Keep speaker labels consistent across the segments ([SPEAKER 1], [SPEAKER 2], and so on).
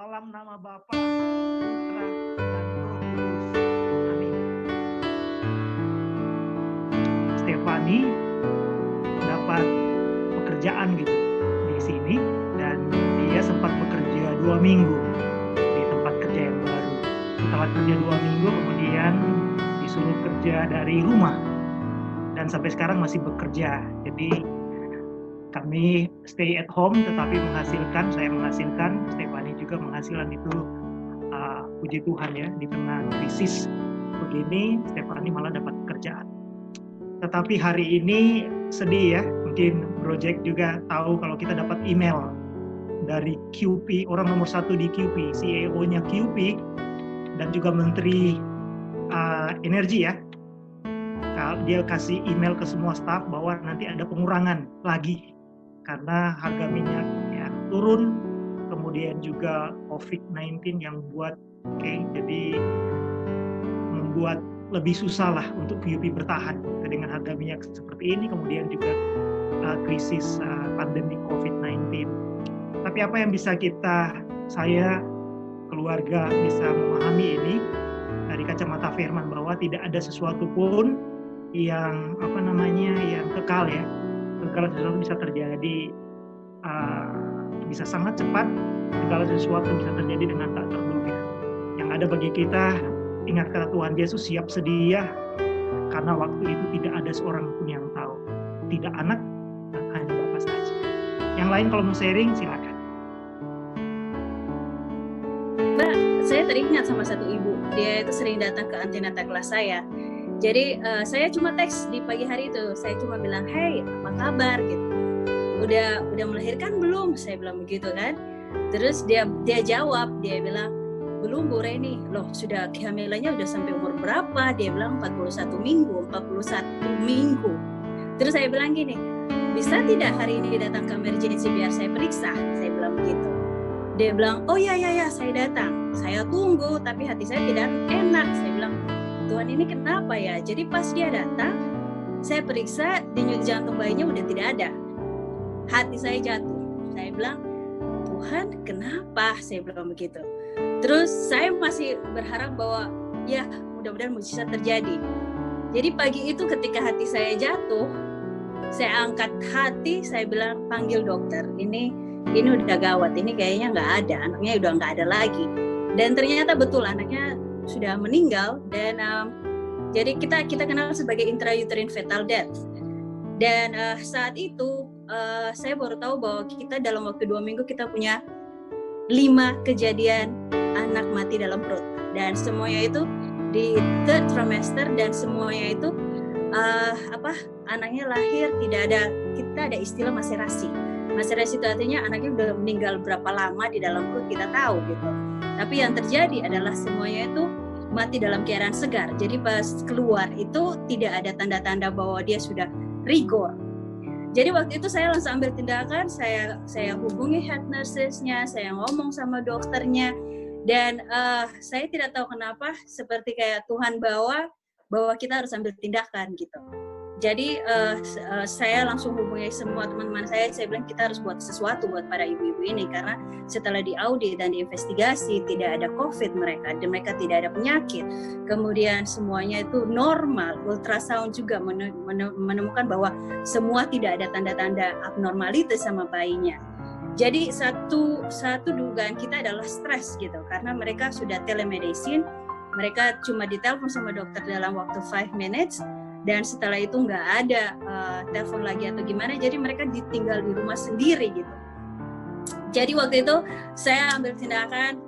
[SPEAKER 1] Dalam nama Bapa, Putra, dan Roh Kudus. Amin. Stefani dapat pekerjaan gitu di sini, dan dia sempat bekerja 2 minggu di tempat kerja yang baru. Setelah kerja 2 minggu, kemudian disuruh kerja dari rumah, dan sampai sekarang masih bekerja. Jadi kami stay at home tetapi menghasilkan, saya menghasilkan, Stefani juga menghasilkan. Itu puji Tuhan ya, di tengah krisis begini Stefani malah dapat pekerjaan. Tetapi hari ini sedih ya, mungkin Bro Jack juga tahu kalau kita dapat email dari QP, orang nomor 1 di QP, CEO-nya QP, dan juga Menteri Energi ya. Dia kasih email ke semua staf bahwa nanti ada pengurangan lagi karena harga minyak ya turun, kemudian juga COVID-19 yang buat jadi membuat lebih susah lah untuk QP bertahan dengan harga minyak seperti ini, kemudian juga krisis pandemi COVID-19. Tapi apa yang bisa saya keluarga bisa memahami ini dari kacamata firman, bahwa tidak ada sesuatu pun yang yang kekal ya. Segala sesuatu bisa terjadi, bisa sangat cepat. Segala sesuatu bisa terjadi dengan tak terduga. Yang ada bagi kita, ingat kata Tuhan Yesus, siap sedia, karena waktu itu tidak ada seorang pun yang tahu. Tidak anak, dan hanya Bapa saja. Yang lain kalau mau sharing, silakan.
[SPEAKER 2] Mbak, saya teringat sama satu ibu. Dia itu sering datang ke antenatal kelas saya. Jadi saya cuma teks di pagi hari itu. Saya cuma bilang, hey, apa kabar gitu. Udah melahirkan belum? Saya bilang begitu kan. Terus dia jawab, dia bilang, belum Bu Reni. Loh, sudah kehamilannya udah sampai umur berapa? Dia bilang 41 minggu. Terus saya bilang gini, bisa tidak hari ini datang ke emergency biar saya periksa? Saya bilang begitu. Dia bilang, oh ya, saya datang. Saya tunggu, tapi hati saya tidak enak. Saya bilang, Tuhan ini kenapa ya? Jadi pas dia datang, saya periksa, denyut jantung bayinya udah tidak ada. Hati saya jatuh. Saya bilang, Tuhan kenapa? Saya bilang begitu. Terus saya masih berharap bahwa ya mudah-mudahan mujizat terjadi. Jadi pagi itu ketika hati saya jatuh, saya angkat hati, saya bilang panggil dokter. Ini udah gawat, ini kayaknya nggak ada, anaknya udah nggak ada lagi. Dan ternyata betul anaknya sudah meninggal, dan jadi kita kenal sebagai intrauterine fetal death. Dan saat itu saya baru tahu bahwa kita dalam waktu 2 minggu kita punya 5 kejadian anak mati dalam perut, dan semuanya itu di third trimester, dan semuanya itu anaknya lahir kita ada istilah maserasi itu artinya anaknya udah meninggal berapa lama di dalam perut kita tahu gitu. Tapi yang terjadi adalah semuanya itu mati dalam keadaan segar. Jadi pas keluar itu tidak ada tanda-tanda bahwa dia sudah rigor. Jadi waktu itu saya langsung ambil tindakan, saya hubungi head nurses-nya, saya ngomong sama dokternya, dan saya tidak tahu kenapa seperti kayak Tuhan bahwa kita harus ambil tindakan gitu. Jadi saya langsung hubungi semua teman-teman saya bilang kita harus buat sesuatu buat para ibu-ibu ini, karena setelah diaudit dan diinvestigasi tidak ada COVID mereka, dan mereka tidak ada penyakit. Kemudian semuanya itu normal, ultrasound juga menemukan bahwa semua tidak ada tanda-tanda abnormalitas sama bayinya. Jadi satu dugaan kita adalah stres gitu, karena mereka sudah telemedicine, mereka cuma ditelepon sama dokter dalam waktu 5 minutes, dan setelah itu nggak ada telepon lagi atau gimana, jadi mereka ditinggal di rumah sendiri gitu. Jadi waktu itu saya ambil tindakan,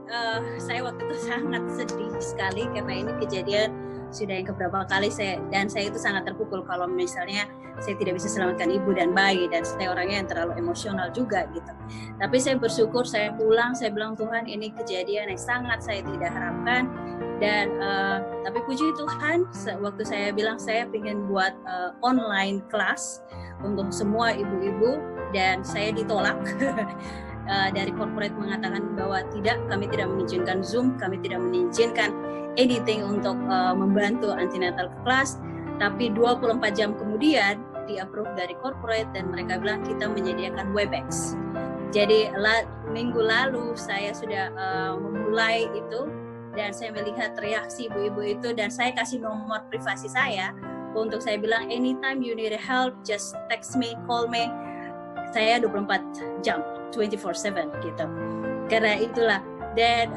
[SPEAKER 2] saya waktu itu sangat sedih sekali karena ini kejadian sudah yang keberapa kali saya itu sangat terpukul kalau misalnya saya tidak bisa selamatkan ibu dan bayi, dan saya orangnya yang terlalu emosional juga gitu. Tapi saya bersyukur, saya pulang, saya bilang Tuhan ini kejadian yang sangat saya tidak harapkan. Dan tapi puji Tuhan, waktu saya bilang saya ingin buat online kelas untuk semua ibu-ibu, dan saya ditolak dari corporate mengatakan bahwa kami tidak mengizinkan Zoom, kami tidak mengizinkan anything untuk membantu antenatal kelas. Tapi 24 jam kemudian di-approve dari corporate, dan mereka bilang kita menyediakan Webex. Jadi minggu lalu saya sudah memulai itu, dan saya melihat reaksi ibu-ibu itu, dan saya kasih nomor privasi saya untuk saya bilang anytime you need help just text me, call me. Saya 24 jam 24/7 gitu. Karena itulah, dan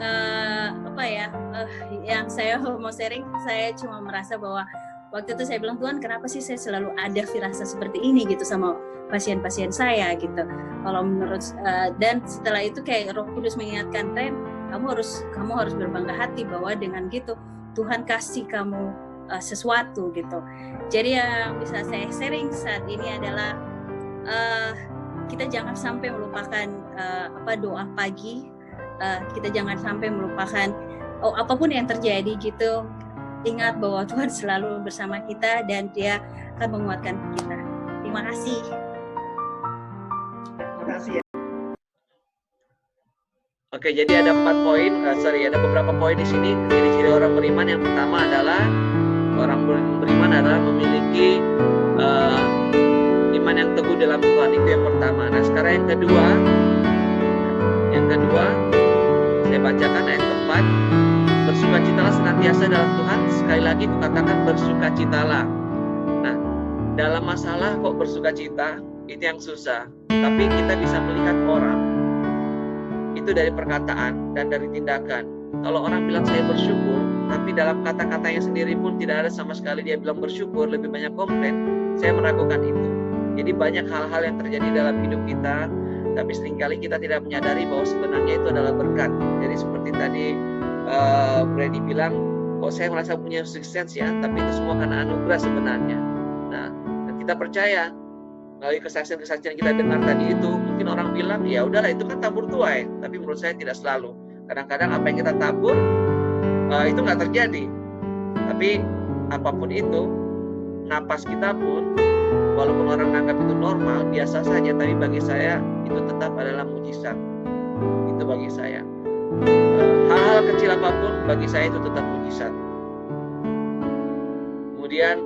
[SPEAKER 2] yang saya mau sharing, saya cuma merasa bahwa waktu itu saya bilang, Tuhan kenapa sih saya selalu ada firasat seperti ini gitu sama pasien-pasien saya gitu. Kalau menurut dan setelah itu kayak Roh Kudus mengingatkan, Ren, kamu harus berbangga hati bahwa dengan gitu Tuhan kasih kamu sesuatu gitu. Jadi yang bisa saya sharing saat ini adalah kita jangan sampai melupakan doa pagi, kita jangan sampai melupakan apapun yang terjadi gitu. Ingat bahwa Tuhan selalu bersama kita dan Dia akan menguatkan kita. Terima kasih.
[SPEAKER 1] Terima kasih ya.
[SPEAKER 3] Oke, jadi ada ada beberapa poin di sini. Ciri-ciri orang beriman yang pertama adalah orang beriman adalah memiliki iman yang teguh dalam Tuhan, itu yang pertama. Nah, sekarang yang kedua saya bacakan ayat 4. Bersukacitalah senantiasa dalam Tuhan. Sekali lagi kukatakan bersukacitalah. Nah, dalam masalah kok bersukacita, itu yang susah. Tapi kita bisa melihat orang itu dari perkataan dan dari tindakan. Kalau orang bilang saya bersyukur, tapi dalam kata-katanya sendiri pun tidak ada sama sekali dia bilang bersyukur, lebih banyak komplain, saya meragukan itu. Jadi banyak hal-hal yang terjadi dalam hidup kita, tapi seringkali kita tidak menyadari bahwa sebenarnya itu adalah berkat. Jadi seperti tadi Brady bilang, kok saya merasa punya sukses ya, tapi itu semua karena anugerah sebenarnya. Nah, kita percaya melalui kesaksian-kesaksian kita dengar tadi itu, mungkin orang bilang ya udahlah itu kan tabur tuai, tapi menurut saya tidak selalu. Kadang-kadang apa yang kita tabur itu nggak terjadi. Tapi apapun itu, napas kita pun walaupun orang anggap itu normal, biasa saja, tapi bagi saya itu tetap adalah mujizat. Itu bagi saya. Hal-hal kecil apapun bagi saya itu tetap mujizat. Kemudian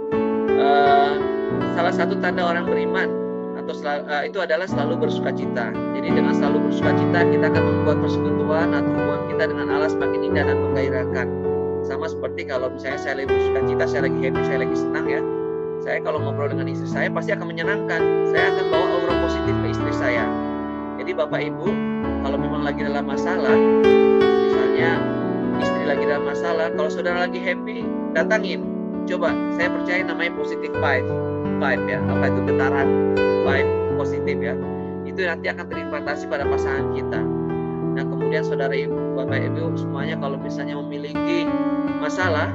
[SPEAKER 3] salah satu tanda orang beriman itu adalah selalu bersukacita. Jadi dengan selalu bersukacita kita akan membuat persekutuan atau hubungan kita dengan Allah semakin indah dan menggairahkan. Sama seperti kalau misalnya saya lagi bersukacita, saya lagi happy, saya lagi senang ya. Saya kalau ngobrol dengan istri saya pasti akan menyenangkan. Saya akan bawa aura positif ke istri saya. Jadi Bapak Ibu, kalau memang lagi dalam masalah, misalnya istri lagi dalam masalah, kalau saudara lagi happy, datangin. Coba, saya percaya namanya positive vibe ya. Apa itu getaran vibe positif ya. Itu nanti akan terimplantasi pada pasangan kita. Nah, kemudian saudara ibu, Bapak Ibu semuanya kalau misalnya memiliki masalah,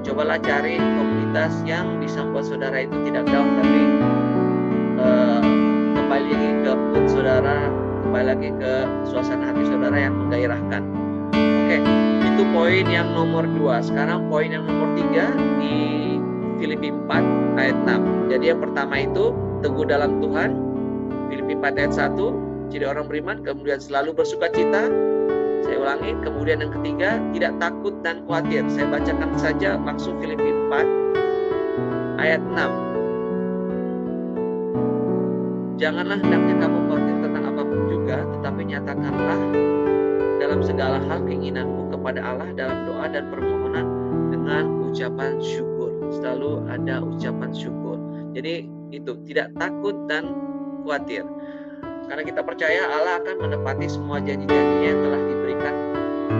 [SPEAKER 3] cobalah cari komunitas yang bisa membuat saudara itu tidak down, tapi kembali lagi ke mood saudara, kembali lagi ke suasana hati saudara yang menggairahkan. Oke, itu poin yang nomor 2. Sekarang poin yang nomor 3 di Filipi 4 ayat 6. Jadi yang pertama itu teguh dalam Tuhan, Filipi 4 ayat 1, ciri orang beriman. Kemudian selalu bersukacita. Saya ulangi. Kemudian yang ketiga, tidak takut dan khawatir. Saya bacakan saja langsung Filipi 4 ayat 6. Janganlah hendaknya kamu khawatir tentang apapun juga, tetapi nyatakanlah dalam segala hal keinginanmu kepada Allah dalam doa dan permohonan dengan ucapan syukur. Selalu ada ucapan syukur. Jadi itu, tidak takut dan khawatir. Karena kita percaya Allah akan menepati semua janji-janjinya yang telah diberikan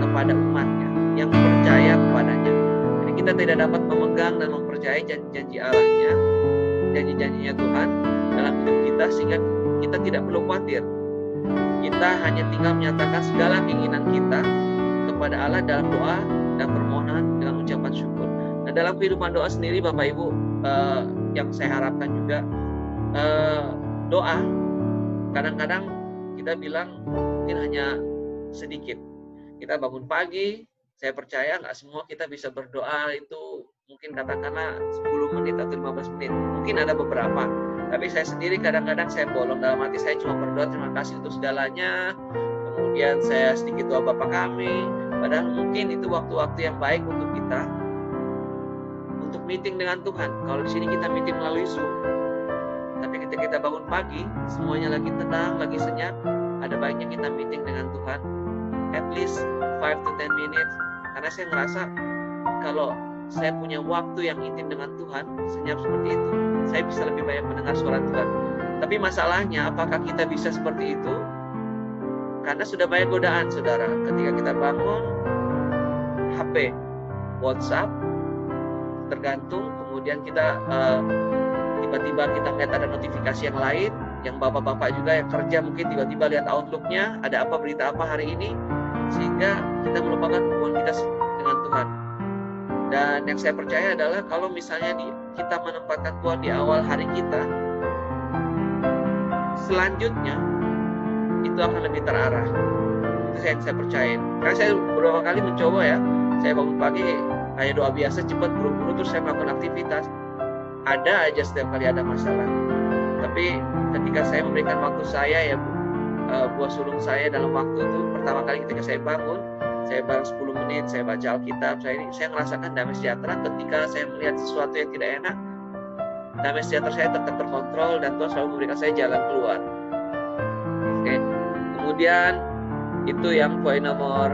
[SPEAKER 3] kepada umatnya yang percaya kepadanya. Jadi kita tidak dapat memegang dan mempercayai janji-janji Allahnya, janji-janjinya Tuhan dalam hidup kita, sehingga kita tidak perlu khawatir. Kita hanya tinggal menyatakan segala keinginan kita kepada Allah dalam doa dan permohonan dengan ucapan syukur. Nah, dalam kehidupan doa sendiri Bapak Ibu, yang saya harapkan juga doa, kadang-kadang kita bilang mungkin hanya sedikit. Kita bangun pagi, saya percaya nggak semua kita bisa berdoa itu mungkin katakanlah 10 menit atau 15 menit. Mungkin ada beberapa. Tapi saya sendiri kadang-kadang saya bolong, dalam hati saya cuma berdoa terima kasih untuk segalanya. Kemudian saya sedikit doa Bapa kami. Padahal mungkin itu waktu-waktu yang baik untuk kita untuk meeting dengan Tuhan. Kalau di sini kita meeting melalui Zoom. Tapi ketika kita bangun pagi, semuanya lagi tenang, lagi senyap, ada baiknya kita meeting dengan Tuhan at least 5 to 10 minutes. Karena saya ngerasa kalau saya punya waktu yang intim dengan Tuhan, senyap seperti itu, saya bisa lebih banyak mendengar suara Tuhan. Tapi masalahnya, apakah kita bisa seperti itu? Karena sudah banyak godaan, saudara. Ketika kita bangun, HP, WhatsApp, tergantung. Kemudian kita tiba-tiba kita melihat ada notifikasi yang lain. Yang bapak-bapak juga yang kerja mungkin tiba-tiba lihat Outlook-nya, ada apa, berita apa hari ini, sehingga kita melupakan hubungan kita dengan Tuhan. Dan yang saya percaya adalah kalau misalnya kita menempatkan Tuhan di awal hari kita, selanjutnya itu akan lebih terarah. Itu yang saya percaya. Karena saya beberapa kali mencoba ya, saya bangun pagi hanya doa biasa, cepat buru-buru terus saya melakukan aktivitas. Ada aja setiap kali ada masalah. Tapi ketika saya memberikan waktu saya ya, buah sulung saya dalam waktu itu, pertama kali ketika saya bangun, saya bareng 10 menit, saya baca Alkitab, saya merasakan damai sejahtera. Ketika saya melihat sesuatu yang tidak enak, damai sejahtera saya tetap terkontrol dan Tuhan selalu memberikan saya jalan keluar. Oke. Kemudian itu yang poin nomor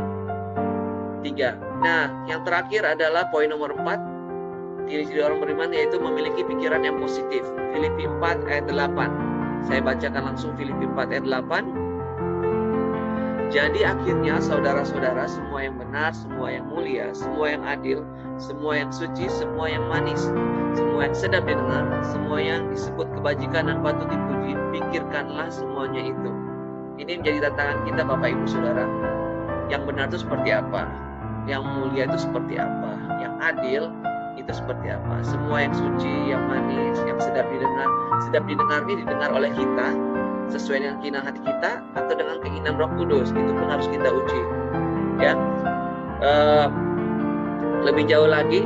[SPEAKER 3] 3. Nah, yang terakhir adalah poin nomor 4, ciri-ciri orang beriman, yaitu memiliki pikiran yang positif. Filipi 4 ayat 8. Saya bacakan langsung Filipi 4 ayat 8. Jadi akhirnya saudara-saudara, semua yang benar, semua yang mulia, semua yang adil, semua yang suci, semua yang manis, semua yang sedap didengar, semua yang disebut kebajikan dan patut dipuji, pikirkanlah semuanya itu. Ini menjadi tantangan kita Bapak Ibu Saudara. Yang benar itu seperti apa? Yang mulia itu seperti apa? Yang adil itu seperti apa? Semua yang suci, yang manis, yang sedap didengar ini didengar oleh kita sesuai dengan keinginan hati kita atau dengan keinginan Roh Kudus, itu pun harus kita uji. Ya, lebih jauh lagi,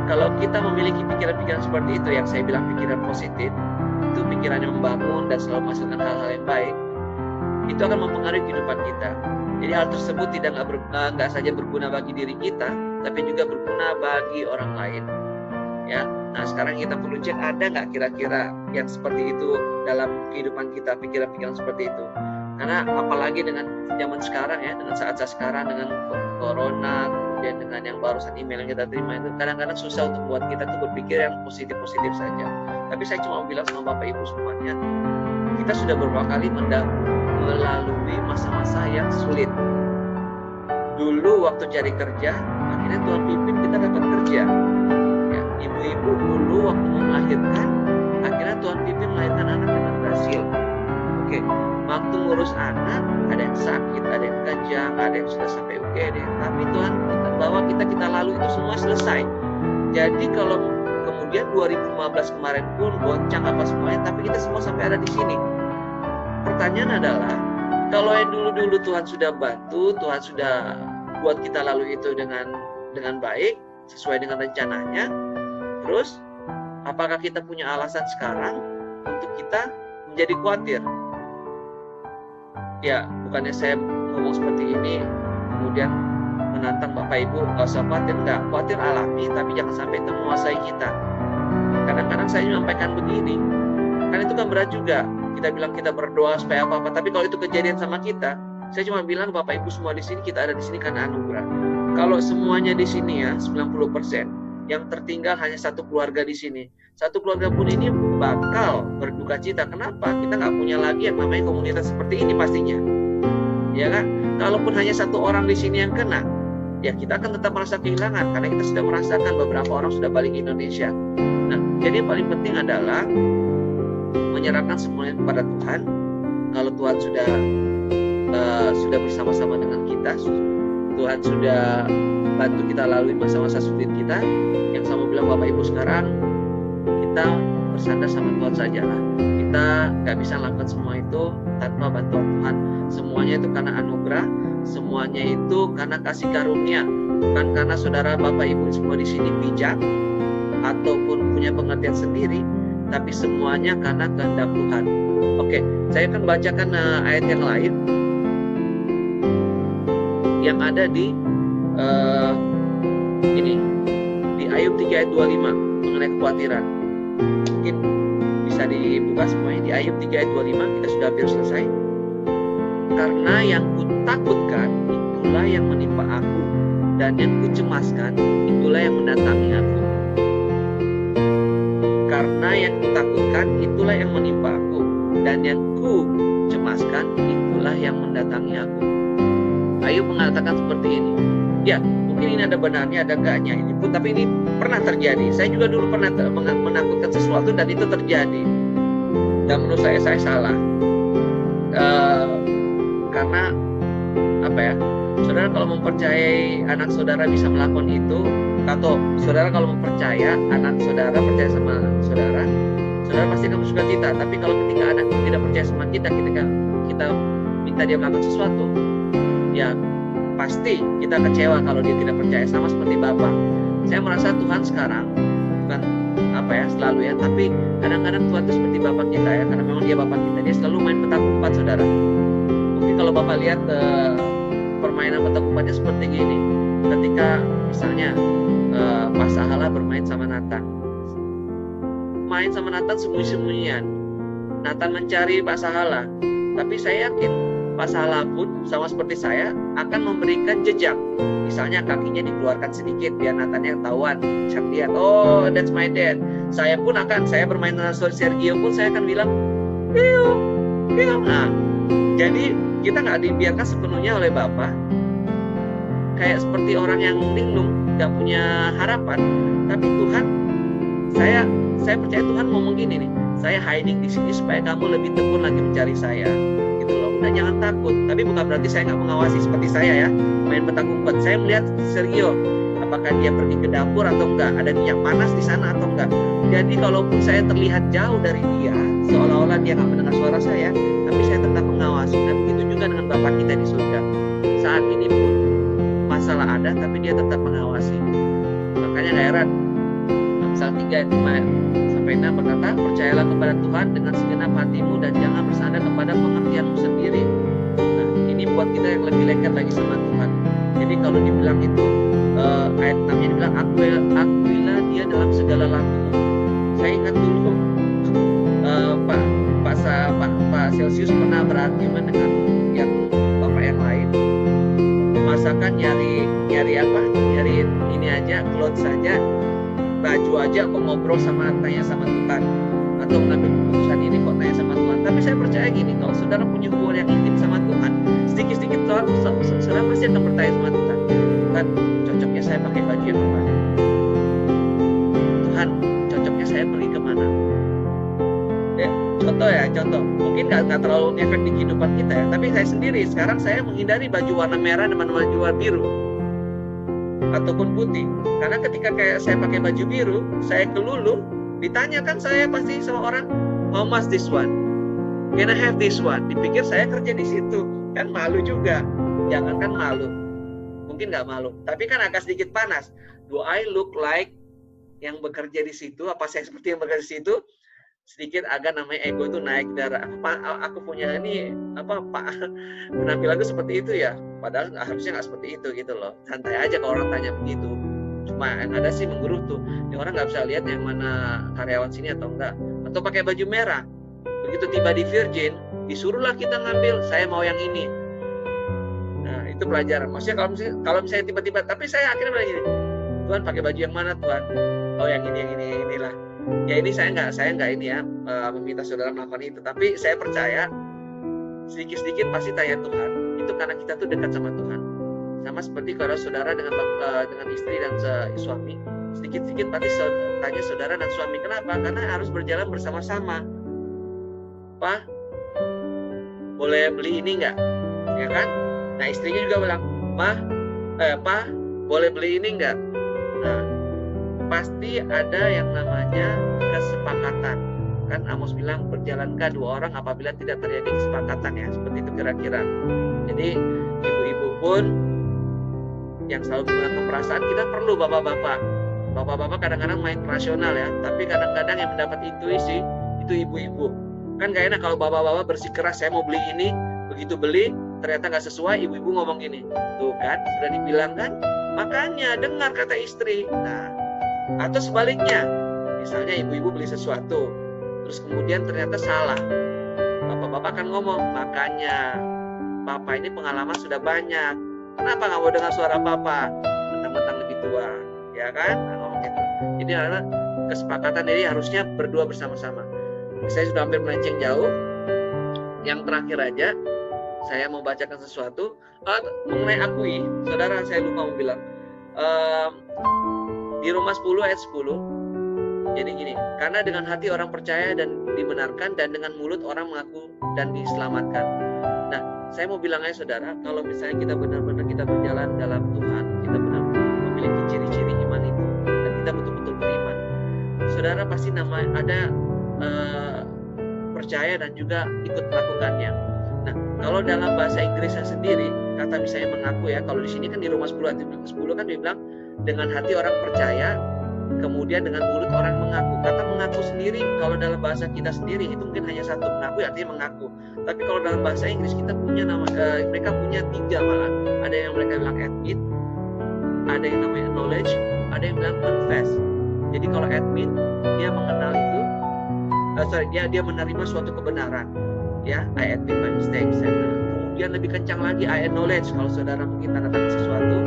[SPEAKER 3] kalau kita memiliki pikiran-pikiran seperti itu, yang saya bilang pikiran positif, itu pikiran yang membangun dan selalu menghasilkan hal-hal yang baik, itu akan mempengaruhi kehidupan kita. Jadi hal tersebut nggak saja berguna bagi diri kita, tapi juga berguna bagi orang lain. Ya, nah sekarang kita perlu cek, ada nggak kira-kira yang seperti itu dalam kehidupan kita, pikiran-pikiran seperti itu. Karena apalagi dengan zaman sekarang ya, dengan saat-saat sekarang, dengan corona, kemudian dengan yang barusan email yang kita terima itu, kadang-kadang susah untuk buat kita tuh berpikir yang positif-positif saja. Tapi saya cuma bilang sama Bapak Ibu semuanya, kita sudah beberapa kali melalui masa-masa yang sulit. Dulu waktu cari kerja, akhirnya Tuhan pimpin kita dapat kerja. Ya, ibu-ibu dulu waktu melahirkan, akhirnya Tuhan pimpin melahirkan anak dengan berhasil. Oke, waktu ngurus anak, ada yang sakit, ada yang kejang, ada yang sudah sampai UGD, tapi Tuhan bawa kita lalui itu semua selesai. Jadi kalau kemudian 2015 kemarin pun goncang apa semuanya, tapi kita semua sampai ada di sini. Pertanyaan adalah, kalau yang dulu-dulu Tuhan sudah bantu, Tuhan sudah buat kita lalui itu dengan baik, sesuai dengan rencananya, terus apakah kita punya alasan sekarang untuk kita menjadi khawatir? Ya, bukannya saya ngomong seperti ini kemudian menantang Bapak Ibu nggak usah khawatir, enggak. Khawatir alami, tapi jangan sampai itu menguasai kita. Kadang-kadang saya menyampaikan begini, kan itu kan berat juga. Kita bilang kita berdoa supaya apa-apa, tapi kalau itu kejadian sama kita, saya cuma bilang Bapak Ibu semua di sini, kita ada di sini karena anugerah. Kalau semuanya di sini ya 90%, yang tertinggal hanya satu keluarga di sini. Satu keluarga pun ini bakal berduka cita. Kenapa? Kita nggak punya lagi yang namanya komunitas seperti ini pastinya. Ya kan? Kalaupun hanya satu orang di sini yang kena, ya kita akan tetap merasa kehilangan karena kita sudah merasakan beberapa orang sudah balik ke Indonesia. Nah, jadi yang paling penting adalah menyerahkan semuanya kepada Tuhan. Kalau Tuhan sudah bersama-sama dengan kita, Tuhan sudah bantu kita lalui masa-masa sulit kita, yang sama bilang Bapak Ibu sekarang, kita bersandar sama Tuhan saja lah. Kita nggak bisa lakukan semua itu tanpa bantuan Tuhan. Semuanya itu karena anugerah, semuanya itu karena kasih karunia, bukan karena saudara Bapak Ibu semua di sini bijak ataupun punya pengertian sendiri, tapi semuanya karena kehendak Tuhan. Oke, saya akan bacakan ayat yang lain yang ada di ini di Ayub 3 ayat 25 mengenai kekhawatiran. Mungkin bisa dibuka semuanya di Ayub 3 ayat 25, kita sudah hampir selesai. Karena yang kutakutkan itulah yang menimpa aku, dan yang kucemaskan itulah yang mendatangi aku. Karena yang kutakutkan itulah yang menimpa aku, dan yang kucemaskan itulah yang mendatangi aku. Ayub mengatakan seperti ini. Ya, mungkin ini ada benarnya, ada enggaknya ini pun, tapi ini pernah terjadi. Saya juga dulu pernah menakutkan sesuatu dan itu terjadi. Dan menurut saya salah. Karena apa ya? Saudara kalau mempercayai anak saudara bisa melakukan itu, atau saudara kalau mempercaya anak saudara percaya sama saudara pasti akan bersuka cita. Tapi kalau ketika anak tidak percaya sama kita, ketika kita minta dia melakukan sesuatu, ya pasti kita kecewa kalau dia tidak percaya, sama seperti Bapak. Saya merasa Tuhan sekarang bukan apa ya selalu ya, tapi kadang-kadang Tuhan itu seperti Bapak kita ya, karena memang dia Bapak kita, dia selalu main petak umpet, saudara. Mungkin kalau Bapak lihat permainan petak umpetnya seperti gini, ketika misalnya Pak Sahala bermain sama Nathan, main sama Nathan sembunyi-sembunyian, Nathan mencari Pak Sahala, tapi saya yakin Pak Sahala pun sama seperti saya akan memberikan jejak. Misalnya kakinya dikeluarkan sedikit biar Nathan yang tahuan, cek lihat, oh that's my dad. Saya bermain dengan Sergio pun saya akan bilang, Pio. Nah, jadi kita nggak dibiarkan sepenuhnya oleh Bapak kayak seperti orang yang linglung, nggak punya harapan. Tapi Tuhan, saya percaya Tuhan ngomong gini nih, saya hiding di sini supaya kamu lebih tekun lagi mencari saya. Udah jangan takut. Tapi bukan berarti saya nggak mengawasi seperti saya ya, main petak umpet. Saya melihat Sergio, apakah dia pergi ke dapur atau enggak, ada minyak panas di sana atau enggak. Jadi kalaupun saya terlihat jauh dari dia, seolah-olah dia nggak mendengar suara saya, tapi saya tetap mengawasi. Dan begitu juga dengan Bapak kita di surga. Saat ini pun masalah ada, tapi dia tetap mengawasi. Makanya nggak heran Amsal 3 ayat 5-6 berkata, percayalah kepada Tuhan dengan segenap hatimu dan jangan bersandar kepada pengertianmu sendiri. Nah, ini buat kita yang lebih lekat lagi sama Tuhan. Jadi kalau dibilang itu ayat 6-nya dibilang akuilah dia dalam segala lakumu. Saya ingat dulu Pak Celsius pernah berargumen dengan yang bapak yang lain. Masakan nyari ini aja, clothes saja, baju aja kok ngobrol tanya sama Tuhan, atau mengambil keputusan ini kok tanya sama Tuhan. Tapi saya percaya gini, kalau saudara punya hubungan yang intim sama Tuhan, sedikit-sedikit saudara pasti akan bertanya sama Tuhan, Tuhan cocoknya saya pakai baju yang mana? Tuhan cocoknya saya pergi kemana? Contoh mungkin nggak terlalu ngefek di kehidupan kita ya, tapi saya sendiri sekarang saya menghindari baju warna merah dan baju warna biru ataupun putih, karena ketika kayak saya pakai baju biru, saya kelulu, ditanyakan saya pasti sama orang, how much this one? Can I have this one? Dipikir saya kerja di situ, kan malu juga. Jangankan malu, mungkin nggak malu, tapi kan agak sedikit panas. Do I look like yang bekerja di situ? Apa saya seperti yang bekerja di situ? Sedikit agak namanya ego itu naik darah. Aku punya ini penampilanku seperti itu ya, padahal harusnya nggak seperti itu gitu loh. Santai aja kalau orang tanya begitu. Cuma yang ada sih menggerutu, ini orang nggak bisa lihat yang mana karyawan sini atau enggak, atau pakai baju merah. Begitu tiba di Virgin, disuruhlah kita ngambil, saya mau yang ini. Nah itu pelajaran. Maksudnya kalau misalnya tiba-tiba, tapi saya akhirnya bilang gini, Tuhan pakai baju yang mana Tuhan? Oh yang inilah. Ya ini saya nggak ini ya meminta saudara melakukan itu, tapi saya percaya sedikit-sedikit pasti tanya Tuhan. Itu karena kita tuh dekat sama Tuhan. Sama seperti kalau saudara dengan istri dan suami, sedikit-sedikit pasti tanya saudara dan suami. Kenapa? Karena harus berjalan bersama-sama. Pak, boleh beli ini nggak? Ya kan? Nah istrinya juga bilang, Pak, boleh beli ini nggak? Nah, pasti ada yang namanya kesepakatan. Kan Amos bilang, berjalankah dua orang apabila tidak terjadi kesepakatan ya, seperti itu kira-kira. Jadi ibu-ibu pun yang selalu menggunakan perasaan, kita perlu bapak-bapak. Bapak-bapak kadang-kadang main rasional ya, tapi kadang-kadang yang mendapat intuisi itu ibu-ibu. Kan gak enak kalau bapak-bapak bersikeras, saya mau beli ini, begitu beli ternyata nggak sesuai, ibu-ibu ngomong gini, tuh kan sudah dibilang kan, makanya dengar kata istri. Nah, atau sebaliknya, misalnya ibu-ibu beli sesuatu, terus kemudian ternyata salah. Bapak-bapak kan ngomong, makanya papa ini pengalaman sudah banyak, kenapa nggak mau dengar suara papa, mentang-mentang lebih tua, ya kan? Nah, ngomong gitu. Jadi adalah kesepakatan, jadi harusnya berdua bersama-sama. Saya sudah hampir melenceng jauh. Yang terakhir aja, saya mau bacakan sesuatu mengenai akui. Saudara, saya lupa mau bilang di Roma 10 ayat 10. Jadi gini, karena dengan hati orang percaya dan dibenarkan, dan dengan mulut orang mengaku dan diselamatkan. Nah, saya mau bilang aja saudara, kalau misalnya kita benar-benar kita berjalan dalam Tuhan, kita benar-benar memiliki ciri-ciri iman itu, dan kita betul-betul beriman, saudara pasti ada percaya dan juga ikut melakukannya. Nah, kalau dalam bahasa Inggrisnya sendiri, kata misalnya mengaku ya, kalau di sini kan di Roma 10 ayat 10 kan dibilang dengan hati orang percaya, kemudian dengan mulut orang mengaku. Kata mengaku sendiri, kalau dalam bahasa kita sendiri itu mungkin hanya satu, mengaku artinya mengaku. Tapi kalau dalam bahasa Inggris kita punya mereka punya 3 malah. Ada yang mereka bilang admit, ada yang namanya acknowledge, ada yang bilang confess. Jadi kalau admit, dia mengenal itu, dia menerima suatu kebenaran. Ya, I admit my mistakes. Kemudian lebih kencang lagi, I acknowledge. Kalau saudara mungkin tanda tangan sesuatu,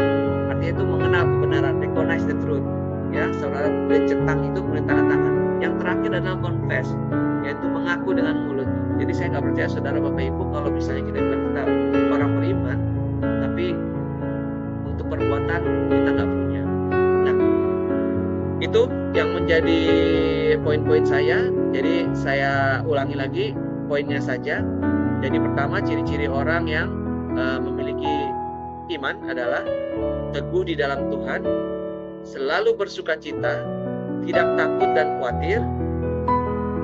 [SPEAKER 3] artinya itu mengenal kebenaran, recognize the truth. Ya, saudara boleh centang itu, boleh tanda tangan. Yang terakhir adalah confess, yaitu mengaku dengan mulut. Jadi saya nggak percaya saudara Bapak Ibu kalau misalnya kita bilang kita orang beriman, tapi untuk perbuatan kita nggak punya. Nah, itu yang menjadi poin-poin saya. Jadi saya ulangi lagi poinnya saja. Jadi pertama, ciri-ciri orang yang memiliki iman adalah teguh di dalam Tuhan, selalu bersukacita, tidak takut dan khawatir,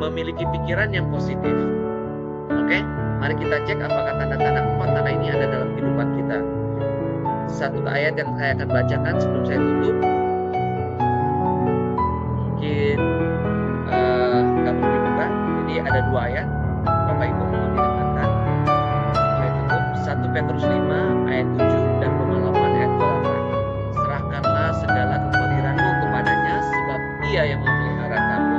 [SPEAKER 3] memiliki pikiran yang positif. Oke, mari kita cek apakah tanda-tanda 4 tanda ini ada dalam kehidupan kita. Satu ayat yang saya akan bacakan sebelum saya tutup. Mungkin kamu dibuka. Jadi ada 2 ayat. Bapak Ibu mohon didengarkan. Saya tutup 1 Petrus 5 ayat 7 dan Roma 8 ayat 28. Serahkanlah segala kekhawatiranmu kepadanya, sebab Dia yang memelihara kamu.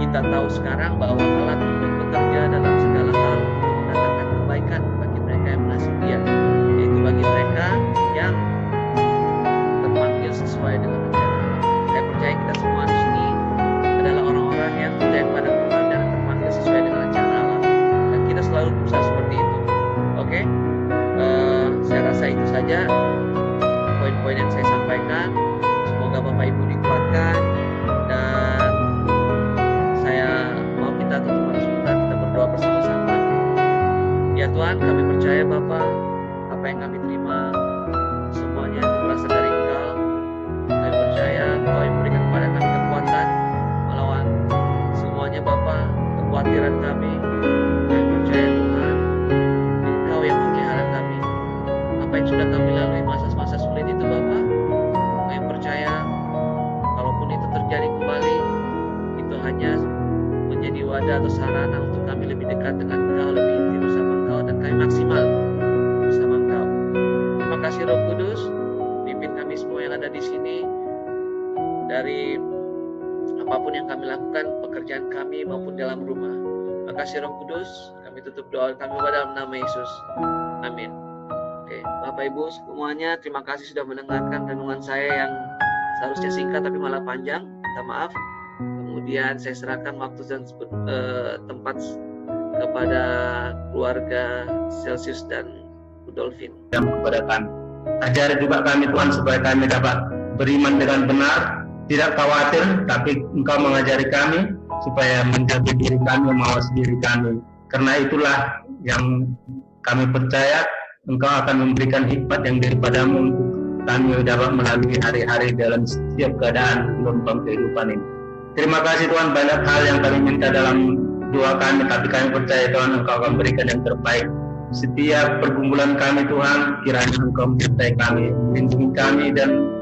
[SPEAKER 3] Kita tahu sekarang bahwa Allah turut bekerja dalam segala hal untuk mendatangkan kebaikan bagi mereka yang mengasihi Dia, yaitu bagi mereka yang terpanggil sesuai dengan rencana Allah. Saya percaya kita semua di sini adalah orang-orang yang percaya kepada Tuhan dan terpanggil sesuai dengan rencana Allah, dan kita selalu berusaha seperti itu. Oke? Saya rasa itu saja poin-poin yang saya sampaikan. Semoga Bapak Ibu dikuatkan, dan saya mau kita tutup sebentar, kita berdoa bersama-sama. Ya Tuhan, kami percaya Bapa, apa yang kami terima semuanya itu berasal dari Engkau. Kami percaya Engkau yang memberikan kepada kami kekuatan melawan semuanya Bapa, kekhawatiran kami. Kami percaya Tuhan, Engkau yang memelihara kami. Apa yang sudah kami lalui masa-masa sulit itu Bapa, kami percaya kalaupun itu terjadi kembali, itu hanya menjadi wadah atau sarana untuk kami lebih dekat dengan Engkau, lebih intim bersama Engkau, dan kami maksimal bersama Engkau. Terima kasih Roh Kudus, pimpin kami semua yang ada di sini, dari apapun yang kami lakukan, pekerjaan kami maupun dalam rumah. Terima kasih Roh Kudus, kami tutup doa kami pada dalam nama Yesus. Amin. Oke, Bapak Ibu semuanya, terima kasih sudah mendengarkan renungan saya yang seharusnya singkat tapi malah panjang. Minta maaf. Kemudian saya serahkan waktu dan tempat kepada keluarga Celsius dan Rudolfin.
[SPEAKER 4] Dan kepada kami, ajari juga kami Tuhan supaya kami dapat beriman dengan benar, tidak khawatir, tapi Engkau mengajari kami supaya menjaga diri kami, mengawasi diri kami. Karena itulah yang kami percaya Engkau akan memberikan hikmat yang daripadamu untuk kami dapat melalui hari-hari dalam setiap keadaan gelombang kehidupan ini. Terima kasih Tuhan, banyak hal yang kami minta dalam doa kami, tapi kami percaya Tuhan Engkau akan berikan yang terbaik. Setiap pergumulan kami Tuhan, kiranya Engkau menyertai kami, melindungi kami, dan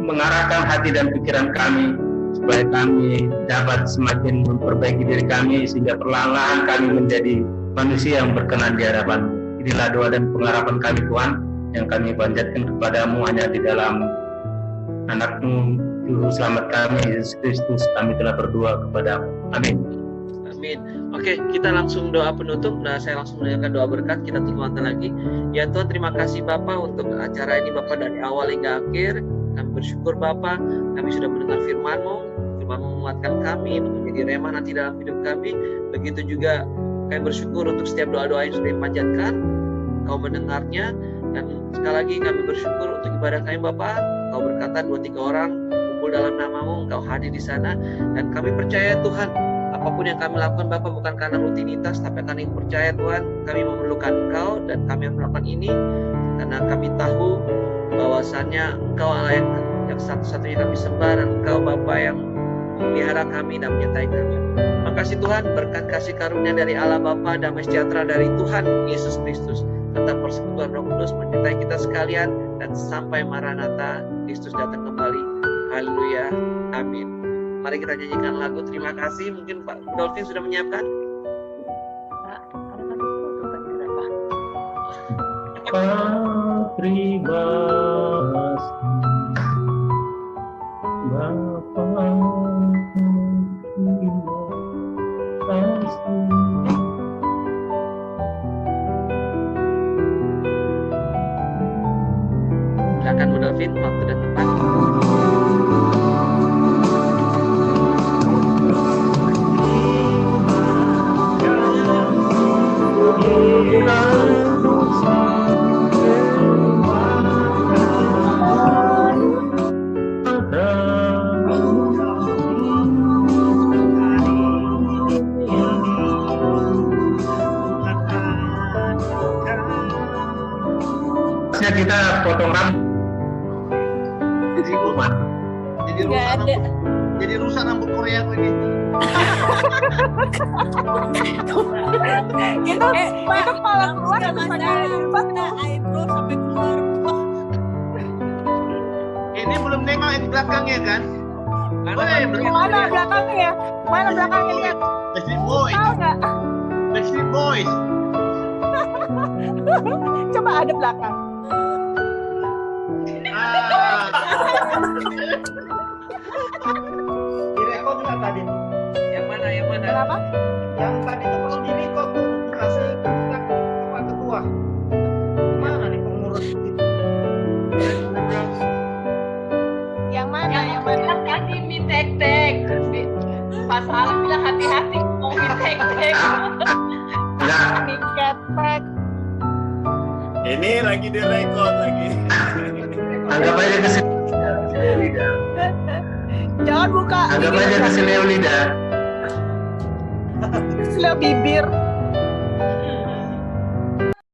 [SPEAKER 4] mengarahkan hati dan pikiran kami, supaya kami dapat semakin memperbaiki diri kami, sehingga perlahan-lahan kami menjadi manusia yang berkenan di hadapan-Mu. Inilah doa dan pengharapan kami Tuhan, yang kami panjatkan kepadamu hanya di dalam anak-Mu Juru Selamat kami, Yesus Kristus, kami telah berdoa kepada. Amin.
[SPEAKER 3] Amin. Oke, kita langsung doa penutup. Nah, saya langsung menyanyikan doa berkat. Kita tunggu lagi. Ya Tuhan, terima kasih Bapak untuk acara ini Bapak dari awal hingga akhir. Kami bersyukur Bapak, kami sudah mendengar firman-Mu. Firman-Mu menguatkan kami, menjadi remah nanti dalam hidup kami. Begitu juga kami bersyukur untuk setiap doa-doa yang sudah dipanjatkan. Kau mendengarnya. Dan sekali lagi kami bersyukur untuk ibadah kami Bapak. Kau berkata 2-3 orang kumpul dalam nama-Mu, Engkau hadir di sana. Dan kami percaya Tuhan, apapun yang kami lakukan Bapak bukan karena rutinitas, tapi karena kami percaya Tuhan, kami memerlukan Engkau dan kami melakukan ini karena kami tahu bahwasannya Engkau Allah yang satu-satunya kami sembah, dan Engkau Bapa yang memelihara kami dan menyertai kami. Makasih Tuhan, berkat kasih karunia dari Allah Bapa, damai sejahtera dari Tuhan Yesus Kristus, serta persekutuan Roh Kudus menyertai kita sekalian, dan sampai Maranatha, Kristus datang kembali. Haleluya. Amin. Mari kita nyanyikan lagu Terima Kasih. Mungkin Pak Dolphin sudah menyiapkan?
[SPEAKER 4] Terima kasih Bapa, terima kasih.
[SPEAKER 3] Silakan Bu Dolphin, waktu dan tempat.
[SPEAKER 4] Kita potong rambut.
[SPEAKER 5] Jadi rusak rambut Korea lagi.
[SPEAKER 6] Itu kalau keluar harus pakai eyebrow sampai keluar.
[SPEAKER 5] Ini belum nengok yang di belakangnya kan?
[SPEAKER 6] Mana belakangnya? Mana belakangnya lihat?
[SPEAKER 5] Backstreet Boys.
[SPEAKER 6] Tahu nggak?
[SPEAKER 5] Backstreet Boys.
[SPEAKER 6] Coba ada belakang.
[SPEAKER 1] Direkod nggak tadi?
[SPEAKER 3] Yang mana?
[SPEAKER 6] Kenapa?
[SPEAKER 1] Yang tadi tuh kalau direkod tuh kasih kita apa ketua? Mana nih pengurus itu?
[SPEAKER 6] Yang mana? Yang mana?
[SPEAKER 7] Hati mi tek-tek. Pas Alam bilang hati-hati mau mi tek-tek.
[SPEAKER 6] Miketek.
[SPEAKER 5] Ini lagi direkod lagi.
[SPEAKER 4] Anggap aja kesini lidah.
[SPEAKER 6] Jangan buka.
[SPEAKER 4] Anggap aja kesini lidah.
[SPEAKER 6] Sila bibir.